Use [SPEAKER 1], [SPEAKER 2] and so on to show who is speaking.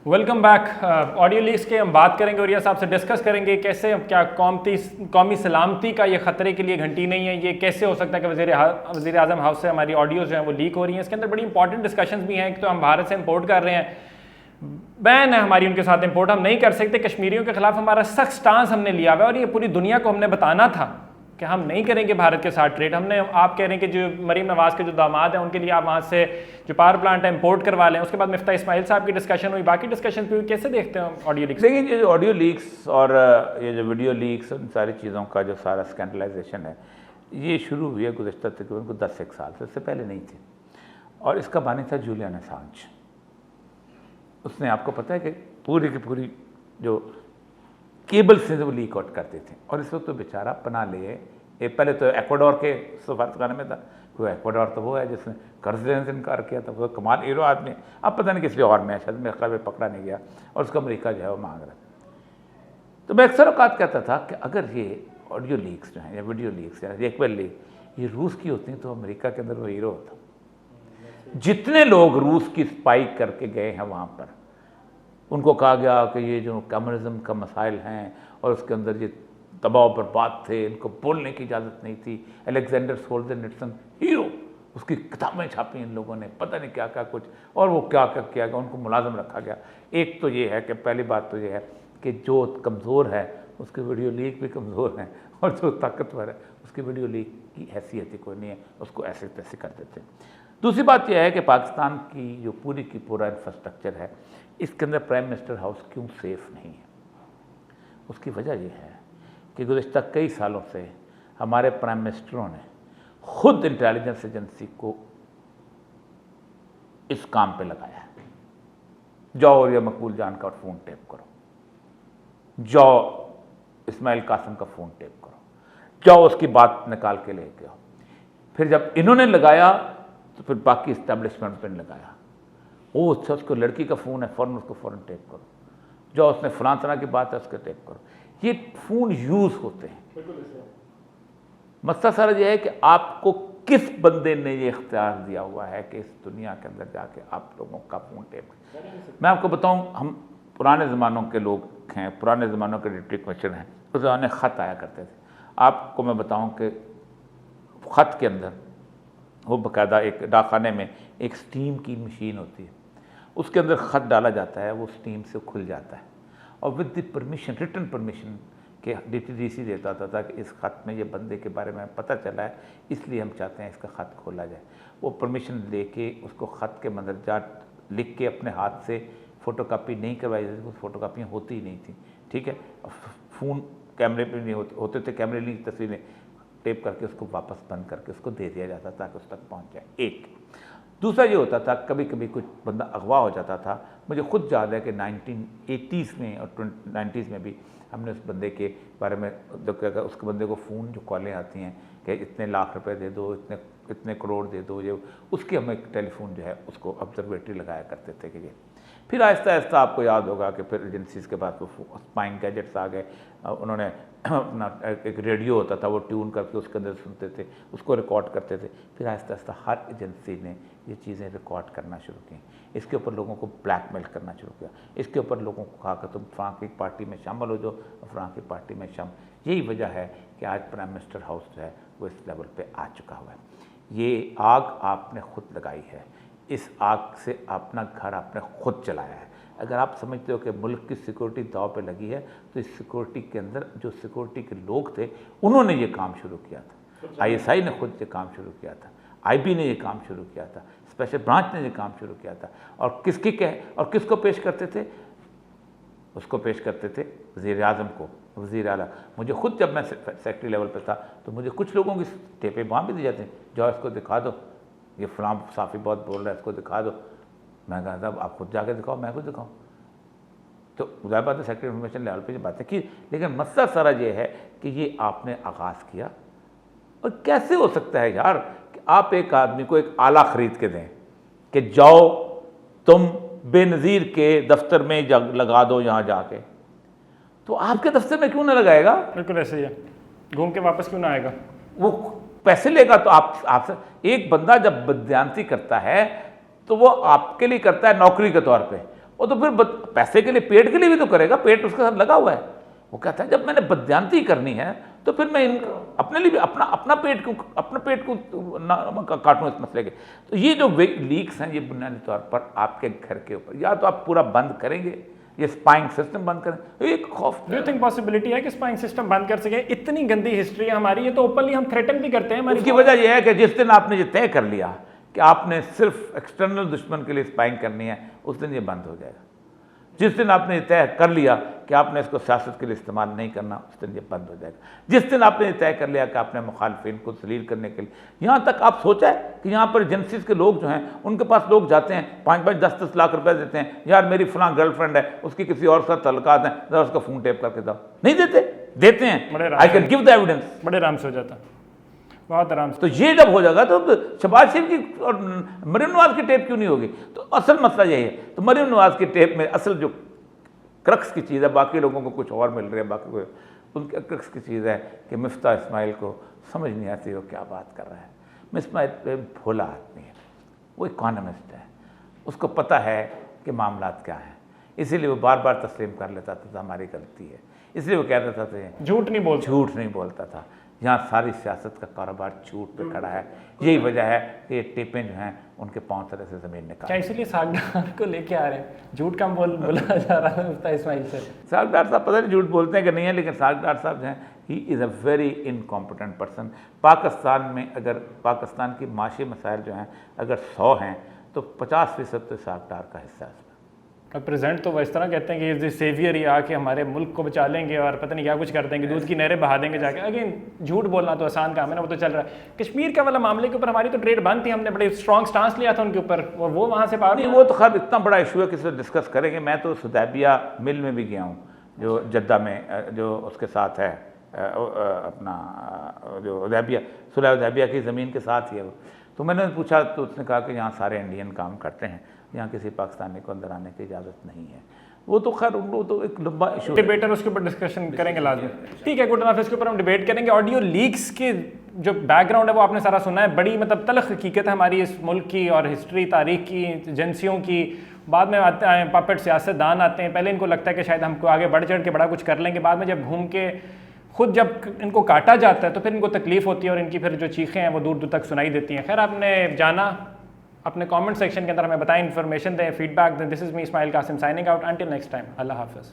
[SPEAKER 1] Welcome back. Audio leaks के हम बात करेंगे और यह साहब से डिस्कस करेंगे कैसे क्या कौमी सलामती का ये ख़तरे के लिए घंटी नहीं है। ये कैसे हो सकता है कि वज़ीर आज़म हाउस से हमारी ऑडियोज़ जो हैं वो लीक हो रही हैं। इसके अंदर बड़ी इंपॉर्टेंट डिस्कशंस भी हैं। एक तो हम भारत से इंपोर्ट कर रहे हैं, बैन है हमारी उनके साथ इंपोर्ट, हम नहीं कर सकते। कश्मीरियों के खिलाफ हमारा सख्त स्टांस हमने लिया हुआ है और ये पूरी दुनिया को हमने बताना था कि हम नहीं करेंगे भारत के साथ ट्रेड। हमने आप कह रहे हैं कि जो मरीम नवाज़ के जो दामाद हैं उनके लिए आप वहाँ से जो पावर प्लांट है इंपोर्ट करवा लें। उसके बाद मिफ्ता इस्माइल साहब की डिस्कशन हुई, बाकी डिस्कशन भी हुई। कैसे देखते हैं ऑडियो लीक्स?
[SPEAKER 2] देखिए, ये जो ऑडियो लीक्स और ये जो वीडियो लीक्स, उन सारी चीज़ों का जो सारा स्कैंडलाइजेशन है, ये शुरू हुई है गुज़श्ता तकरीबन 10 साल से, इससे पहले नहीं थी। और इसका बानी था जूलियन असांज। उसने, आपको पता है कि पूरी की पूरी जो केबल से वो लीक आउट करते थे और इस वक्त तो बेचारा पना लिए। ये पहले तो एक्वाडोर के सफारतखाने में था, कोई एक्वाडोर तो वो है जिसने कर्ज देने से इनकार किया था, वो कमाल हीरो आदमी। अब पता नहीं किस लिए और में, शायद मेरे ख्याल में पकड़ा नहीं गया और उसका अमेरिका जो है वो मांग रहा था। तो मैं अक्सर औकात कहता था कि अगर ये ऑडियो लीक्स जो हैं या वीडियो लीक्स या एक्वेल लीक ये रूस की होती तो अमेरिका के अंदर वो हीरो होता। जितने लोग रूस की स्पाई करके गए हैं वहाँ पर, उनको कहा गया कि ये जो कम्युनिज्म का मसाइल हैं और उसके अंदर ये दबाव बर्बाद थे, इनको बोलने की इजाज़त नहीं थी। अलेक्जेंडर सोल्जनित्सन हीरो, उसकी किताबें छापी इन लोगों ने, पता नहीं क्या क्या कुछ, और वो क्या क्या किया गया, उनको मुलाजम रखा गया। एक तो ये है कि पहली बात तो ये है कि जो कमज़ोर है उसकी वीडियो लीक भी कमज़ोर है और जो ताकतवर है उसकी वीडियो लीक की हैसियत ही कोई नहीं है, उसको ऐसे तैसे कर देते हैं। दूसरी बात यह है कि पाकिस्तान की जो पूरी की पूरा इंफ्रास्ट्रक्चर है, इसके अंदर प्राइम मिनिस्टर हाउस क्यों सेफ़ नहीं है। उसकी वजह यह है कि गुज़श्ता कई सालों से हमारे प्राइम मिनिस्टरों ने खुद इंटेलिजेंस एजेंसी को इस काम पे लगाया है। जाओ और ये मकबूल जान का फ़ोन टेप करो, जाओ इस्माइल कासिम का फ़ोन टेप करो, जाओ उसकी बात निकाल के लेके आओ। फिर जब इन्होंने लगाया तो फिर बाकी इस्टेब्लिशमेंट पे लगाया। वो अच्छा, उसको लड़की का फ़ोन है, फ़ौरन उसको फ़ौरन टेप करो, जो उसने फलां तरह की बात है उसको टेप करो। ये फ़ोन यूज़ होते हैं। मसला सारा यह है कि आपको किस बंदे ने ये इख्तियार दिया हुआ है कि इस दुनिया के अंदर जाके आप लोगों का फ़ोन टेप। मैं आपको बताऊं, हम पुराने ज़मानों के लोग हैं, पुराने ज़मानों के डिप्टी कमिश्नर हैं, उस ज़माने ख़त आया करते थे। आपको मैं बताऊं कि ख़त के अंदर वो बाकायदा एक डाकखाने में एक स्टीम की मशीन होती है, उसके अंदर ख़त डाला जाता है, वो स्टीम से खुल जाता है और with the permission, written permission के डीसी देता था कि इस ख़त में ये बंदे के बारे में पता चला है, इसलिए हम चाहते हैं इसका ख़त खोला जाए। वो परमिशन लेके उसको ख़त के मंदरजात लिख के अपने हाथ से फ़ोटोकॉपी नहीं करवाई जाती, कुछ फ़ोटोकॉपियाँ होती ही नहीं थी, ठीक है। फ़ोन कैमरे पे नहीं होते थे, कैमरे नहीं, तस्वीरें टेप करके उसको वापस बंद करके उसको दे दिया जाता था कि उस तक पहुँच जाए। एक दूसरा ये होता था, कभी कभी कुछ बंदा अगवा हो जाता था। मुझे खुद याद है कि 1980s में और 90s में भी हमने उस बंदे के बारे में, उस बंदे को फ़ोन जो कॉलें आती हैं कि इतने लाख रुपए दे दो, इतने करोड़ दे दो, ये उसकी हम एक टेलीफोन जो है उसको ऑब्जर्वेटरी लगाया करते थे कि ये। फिर आहिस्ता आहिस्ता आपको याद होगा कि फिर एजेंसीज़ के पास वो स्पाइंग गैजेट्स आ गए। उन्होंने अपना एक रेडियो होता था, वो ट्यून करके उसके अंदर सुनते थे, उसको रिकॉर्ड करते थे। फिर आहिस्ता आहिस्ता हर एजेंसी ने ये चीज़ें रिकॉर्ड करना शुरू की। इसके ऊपर लोगों को ब्लैकमेल करना शुरू किया, इसके ऊपर लोगों को कहा कि तुम फ़लाँ की पार्टी में शामिल हो जाओ, फ़लाँ की पार्टी में शामिल। यही वजह है कि आज प्राइम मिनिस्टर हाउस जो है वो इस लेवल पे आ चुका हुआ है। ये आग आपने खुद लगाई है, इस आग से अपना घर आपने खुद चलाया है। अगर आप समझते हो कि मुल्क की सिक्योरिटी दाव पे लगी है, तो इस सिक्योरिटी के अंदर जो सिक्योरिटी के लोग थे उन्होंने ये काम शुरू किया था। ISI ने खुद ये काम शुरू किया था, IB ने ये काम शुरू किया था, स्पेशल ब्रांच ने ये काम शुरू किया था। और किसको पेश करते थे? उसको पेश करते थे वज़ीर आज़म को, वज़ीर आला। मुझे खुद जब मैं सेक्रेटरी लेवल पे था तो मुझे कुछ लोगों की टेपें वहाँ भी दी जाती हैं, जाओ इसको दिखा दो, ये फलां साफ़ी बहुत बोल रहा है, इसको दिखा दो। मैं कहा था आप खुद जाके दिखाओ, मैं खुद दिखाऊँ? तो ज़ाहिर बात है सेक्रेटरी इन्फॉर्मेशन लेवल पे ये बातें की, लेकिन मसला सारा ये है कि ये आपने आगाज़ किया। और कैसे हो सकता है यार कि आप एक आदमी को एक आला ख़रीद के दें कि जाओ तुम बेनज़ीर के दफ्तर में लगा दो यहाँ जाके, तो आपके दफ्तर में क्यों ना लगाएगा?
[SPEAKER 1] बिल्कुल ऐसे ही है, घूम के वापस क्यों ना आएगा?
[SPEAKER 2] वो पैसे लेगा। तो आपसे एक बंदा जब बदयांती करता है तो वो आपके लिए करता है नौकरी के तौर पे, वो तो फिर पैसे के लिए, पेट के लिए भी तो करेगा, पेट उसके साथ लगा हुआ है। वो कहता है जब मैंने बदयांती करनी है तो फिर मैं अपने लिए भी अपना पेट को काटूं इस मसले के। तो ये जो लीक्स हैं ये बुनियादी तौर पर आपके घर के ऊपर, या तो आप पूरा बंद करेंगे, ये स्पाइंग सिस्टम बंद करें, एक खौफ।
[SPEAKER 1] डू यू थिंक पॉसिबिलिटी है कि स्पाइंग सिस्टम बंद कर सके? इतनी गंदी हिस्ट्री है हमारी, ये तो ओपनली हम थ्रेटन भी करते हैं हमारी।
[SPEAKER 2] इसकी वजह यह है कि जिस दिन आपने ये तय कर लिया कि आपने सिर्फ एक्सटर्नल दुश्मन के लिए स्पाइंग करनी है, उस दिन ये बंद हो जाएगा। जिस दिन आपने ये तय कर लिया कि आपने इसको सियासत के लिए इस्तेमाल नहीं करना, उस दिन ये बंद हो जाएगा। जिस दिन आपने ये तय कर लिया कि आपने मुखालफिन को जलील करने के लिए, यहाँ तक आप सोचा है कि यहाँ पर एजेंसीज के लोग जो हैं उनके पास लोग जाते हैं 5-5, 10-10 लाख रुपए देते हैं, यार मेरी फलां गर्लफ्रेंड है, उसकी किसी और साथ तल्लुकात हैं, जरा उसका फ़ोन टेप करके दो। नहीं देते हैं। I can give the evidence.
[SPEAKER 1] बड़े आराम से हो जाता, बहुत आराम से।
[SPEAKER 2] तो ये जब हो जाएगा तो शहबाज शरीफ की और मरीम नवाज की टेप क्यों नहीं होगी? तो असल मसला यही है। तो मरीम नवाज की टेप में असल जो क्रक्स की चीज़ है, बाकी लोगों को कुछ और मिल रहा है, बाकी को उनके क्रक्स की चीज़ है कि मिफ्ता इस्माइल को समझ नहीं आती वो क्या बात कर रहा है। मिफ्ता इस्माइल भोला आदमी है, वो इकोनॉमिस्ट है, उसको पता है कि मामलात क्या हैं, इसीलिए वो बार बार तस्लीम कर लेता था हमारी गलती है, इसलिए वो कहता था
[SPEAKER 1] झूठ नहीं बोलता
[SPEAKER 2] था। यहाँ सारी सियासत का कारोबार झूठ पे खड़ा है। यही वजह है कि ये टेपें जो हैं उनके पाँव तरह से ज़मीन निकाल।
[SPEAKER 1] क्या इसलिए सागदार को लेके आ रहे हैं? झूठ कम बोला जा रहा है मुफ्ता इस्माइल से।
[SPEAKER 2] सागदार साहब पता नहीं झूठ बोलते हैं कि नहीं है, लेकिन सागदार साहब जो हैं he is a very incompetent person. Pakistan में अगर पाकिस्तान की माशी मसाइल जो हैं अगर 100 हैं तो 50% तो सागदार का हिस्सा है।
[SPEAKER 1] और प्रेजेंट तो वो इस तरह कहते हैं कि इज सेवियर, ये आके हमारे मुल्क को बचा लेंगे और पता नहीं क्या कुछ कर देंगे, दूध की नहरें बहा देंगे जाके। अगेन झूठ बोलना तो आसान काम है ना, वो तो चल रहा है। कश्मीर का वाला मामले के ऊपर हमारी तो ट्रेड बंद थी, हमने बड़े स्ट्रॉन्ग स्टांस लिया था उनके ऊपर, और वो वहाँ से पार
[SPEAKER 2] नहीं। वो तो खैर इतना बड़ा इशू है कि इसे डिस्कस करेंगे। मैं तो हुदैबिया मिल में भी गया हूँ, जो जद्दा में जो उसके साथ है अपना जो हुदैबिया, सुलह हुदैबिया की ज़मीन के साथ ही है वो। तो मैंने पूछा तो उसने कहा कि यहाँ सारे इंडियन काम करते हैं, यहाँ किसी पाकिस्तानी को अंदर आने की इजाज़त नहीं है। वो तो खैर वो तो एक लंबा इशू,
[SPEAKER 1] डिबेटर उसके ऊपर डिस्कशन करेंगे लाजमी। ठीक है, गुड इनफ, इसके ऊपर हम डिबेट करेंगे। ऑडियो लीक्स के जो बैकग्राउंड है वो आपने सारा सुना है। बड़ी मतलब तल्ख हकीकत है हमारी इस मुल्क की और हिस्ट्री, तारीख की, एजेंसियों की। बाद में आते हैं पपेट सियासतदान आते हैं, पहले इनको लगता है कि शायद हमको आगे बढ़ चढ़ के बड़ा कुछ कर लेंगे, बाद में जब घूम के खुद जब इनको काटा जाता है तो फिर इनको तकलीफ होती है और इनकी फिर जो चीखें हैं वो दूर दूर तक सुनाई देती हैं। खैर, आपने जाना, अपने कमेंट सेक्शन के अंदर हमें बताएं, इन्फॉर्मेशन दें, फीडबैक दें। This is me Ismail Qasim signing out, until next time, अल्लाह हाफ़िज़।